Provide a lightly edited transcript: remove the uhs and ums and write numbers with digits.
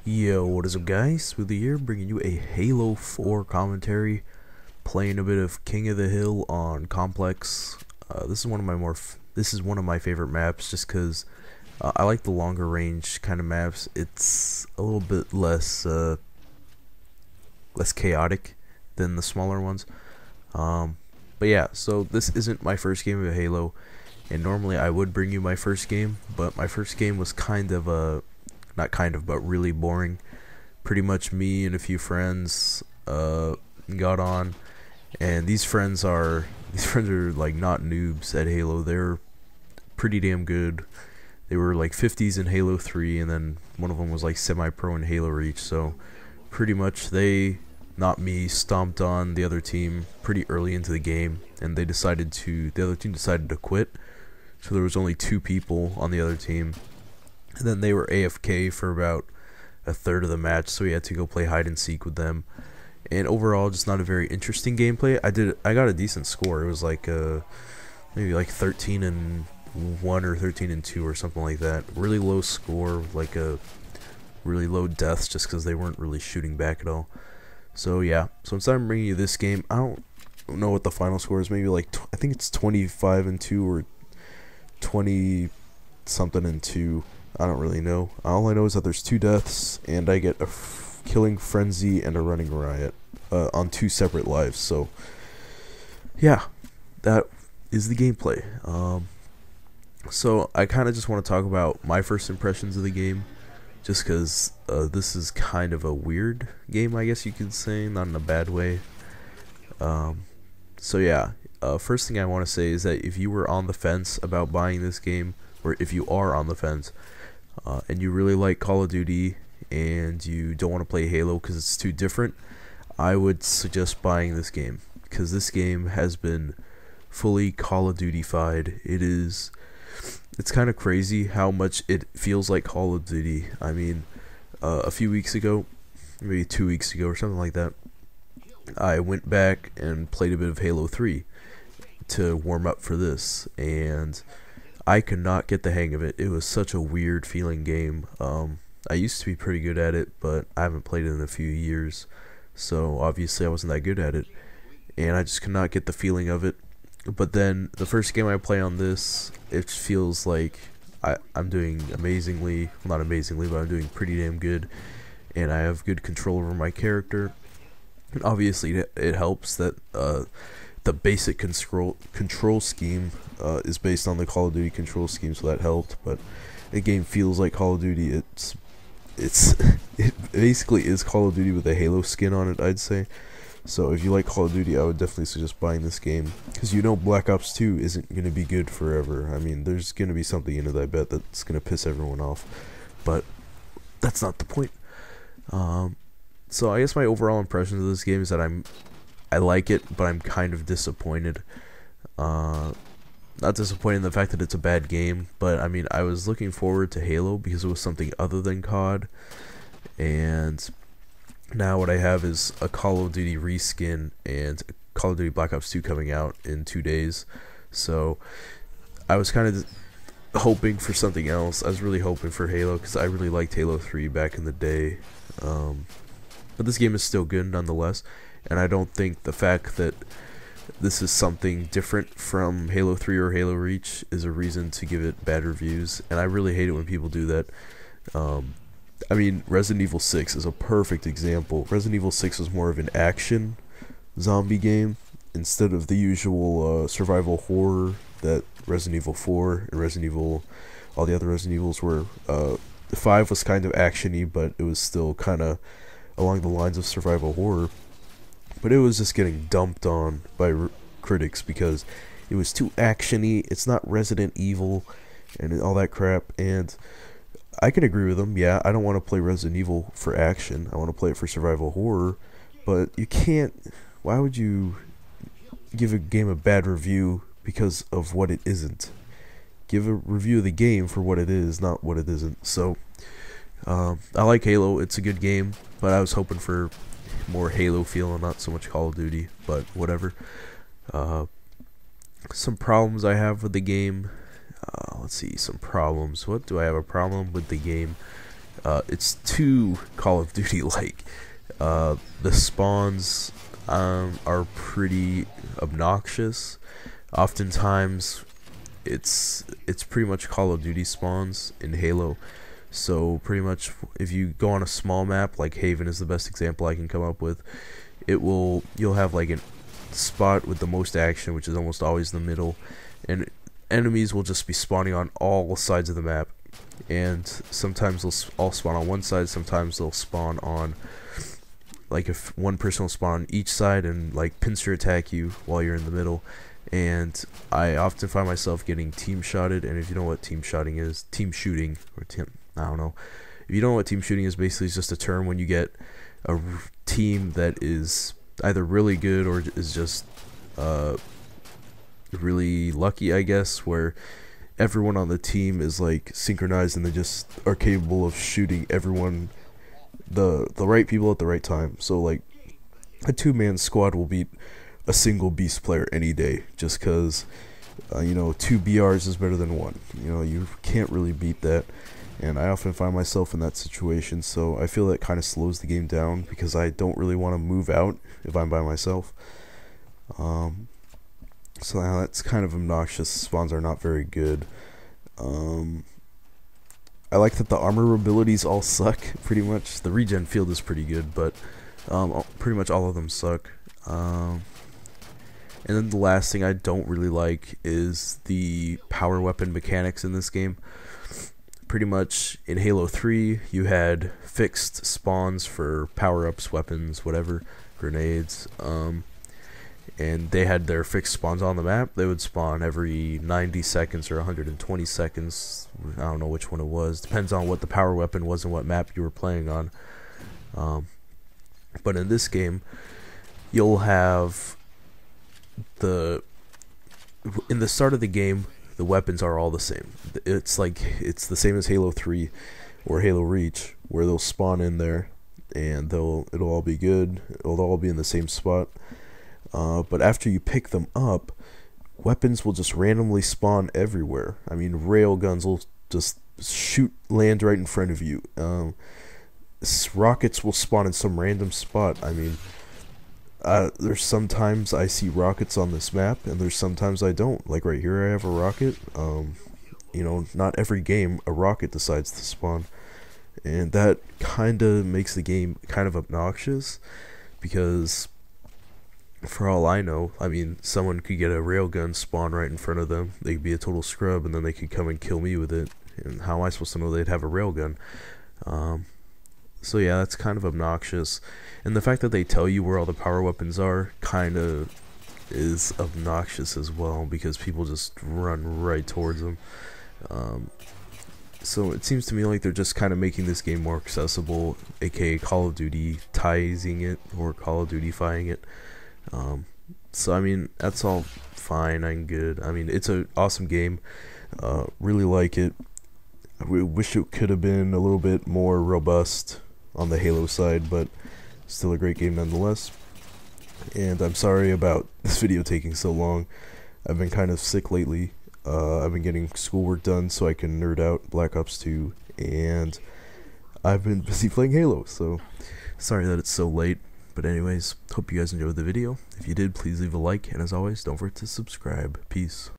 Yo, what is up, guys? Smoothie here, bringing you a Halo 4 commentary, playing a bit of King of the Hill on Complex. This is one of my favorite maps, just because I like the longer range kind of maps. It's a little bit less chaotic than the smaller ones. Um, but yeah, so this isn't my first game of Halo, and normally I would bring you my first game, but my first game was kind of not kind of, but really boring. Pretty much me and a few friends got on, and these friends are like not noobs at Halo. They're pretty damn good. They were like 50s in Halo 3, and then one of them was like semi-pro in Halo Reach. So pretty much they, not me, stomped on the other team pretty early into the game, and the other team decided to quit. So there was only two people on the other team, and then they were AFK for about a third of the match, so we had to go play hide and seek with them. And overall, just not a very interesting gameplay. I got a decent score. It was like maybe like 13 and 1 or 13 and 2 or something like that. Really low score, like a really low deaths, just because they weren't really shooting back at all. So yeah. So instead of bringing you this game, I don't know what the final score is. Maybe like I think it's 25 and 2 or 20 something and 2. I don't really know. All I know is that there's 2 deaths, and I get a killing frenzy and a running riot on 2 separate lives. So yeah, that is the gameplay. So I kind of just want to talk about my first impressions of the game, just because this is kind of a weird game, I guess you could say, not in a bad way. Um, so yeah, first thing I want to say is that if you were on the fence about buying this game, or if you are on the fence, and you really like Call of Duty and you don't want to play Halo because it's too different, I would suggest buying this game, because this game has been fully Call of Duty-fied. It's kind of crazy how much it feels like Call of Duty. I mean, a few weeks ago, maybe 2 weeks ago or something like that, I went back and played a bit of Halo 3 to warm up for this, and I could not get the hang of it. It was such a weird feeling game. I used to be pretty good at it, but I haven't played it in a few years, so obviously I wasn't that good at it, and I just could not get the feeling of it. But then the first game I play on this, it feels like I'm doing amazingly, well, not amazingly, but I'm doing pretty damn good, and I have good control over my character. And obviously it helps that the basic control scheme is based on the Call of Duty control scheme, so that helped. But the game feels like Call of Duty. It basically is Call of Duty with a Halo skin on it, I'd say. So if you like Call of Duty, I would definitely suggest buying this game, because you know Black Ops 2 isn't going to be good forever. I mean, there's going to be something in it, I bet, that's going to piss everyone off, but that's not the point. So I guess my overall impression of this game is that I like it, but I'm kind of disappointed. Uh, Not disappointed in the fact that it's a bad game, but I mean, I was looking forward to Halo because it was something other than COD, and now what I have is a Call of Duty reskin and Call of Duty Black Ops 2 coming out in 2 days. So I was kind of hoping for something else. I was really hoping for Halo, because I really liked Halo 3 back in the day. But this game is still good nonetheless, and I don't think the fact that this is something different from Halo 3 or Halo Reach is a reason to give it bad reviews, and I really hate it when people do that. I mean, Resident Evil 6 is a perfect example. Resident Evil 6 was more of an action zombie game instead of the usual survival horror that Resident Evil 4 and all the other Resident Evils were. 5 was kind of actiony, but it was still kind of along the lines of survival horror. But it was just getting dumped on by critics because it was too actiony. It's not Resident Evil and all that crap. And I can agree with them. Yeah, I don't want to play Resident Evil for action. I want to play it for survival horror. But you can't. Why would you give a game a bad review because of what it isn't? Give a review of the game for what it is, not what it isn't. So, I like Halo. It's a good game, but I was hoping for more Halo feel and not so much Call of Duty. But whatever. Some problems I have with the game. Let's see, some problems. What do I have a problem with the game? It's too Call of Duty like. The spawns are pretty obnoxious. Oftentimes, it's pretty much Call of Duty spawns in Halo. So pretty much, if you go on a small map, like Haven is the best example I can come up with, you'll have like a spot with the most action, which is almost always the middle, and enemies will just be spawning on all sides of the map. And sometimes they'll all spawn on one side, sometimes they'll spawn on, like, if one person will spawn on each side and like pincer attack you while you're in the middle. And I often find myself getting team shotted. And if you know what team shooting is, I don't know. If you don't know what team shooting is, basically it's just a term when you get a team that is either really good or is just really lucky, I guess, where everyone on the team is like synchronized and they just are capable of shooting everyone, the right people at the right time. So like a 2-man squad will beat a single beast player any day, just because 2 BRs is better than 1. You can't really beat that, and I often find myself in that situation. So I feel that kind of slows the game down because I don't really want to move out if I'm by myself. So now that's kind of obnoxious. Spawns are not very good. I like that the armor abilities all suck, pretty much. The regen field is pretty good, but pretty much all of them suck. And then the last thing I don't really like is the power weapon mechanics in this game. Pretty much in Halo 3, you had fixed spawns for power-ups, weapons, whatever, grenades, and they had their fixed spawns on the map. They would spawn every 90 seconds or 120 seconds. I don't know which one it was. Depends on what the power weapon was and what map you were playing on. But in this game, you'll have in the start of the game, the weapons are all the same. It's the same as Halo 3 or Halo Reach, where they'll spawn in there and it'll all be good. It'll all be in the same spot. But after you pick them up, weapons will just randomly spawn everywhere. I mean, rail guns will just land right in front of you. Rockets will spawn in some random spot. I mean, there's sometimes I see rockets on this map, and there's sometimes I don't. Like right here, I have a rocket. Not every game a rocket decides to spawn, and that kind of makes the game kind of obnoxious, because for all I know, I mean, someone could get a railgun spawn right in front of them. They could be a total scrub, and then they could come and kill me with it. And how am I supposed to know they'd have a railgun? So yeah, that's kind of obnoxious. And the fact that they tell you where all the power weapons are kind of is obnoxious as well, because people just run right towards them. So it seems to me like they're just kind of making this game more accessible, aka Call of Duty-tizing it, or Call of Duty-fying it. So I mean, that's all fine and good. I mean, it's an awesome game. Really like it. I wish it could have been a little bit more robust on the Halo side, but still a great game nonetheless. And I'm sorry about this video taking so long. I've been kind of sick lately. I've been getting schoolwork done so I can nerd out Black Ops 2, and I've been busy playing Halo, so sorry that it's so late. But anyways, hope you guys enjoyed the video. If you did, please leave a like, and as always, don't forget to subscribe. Peace.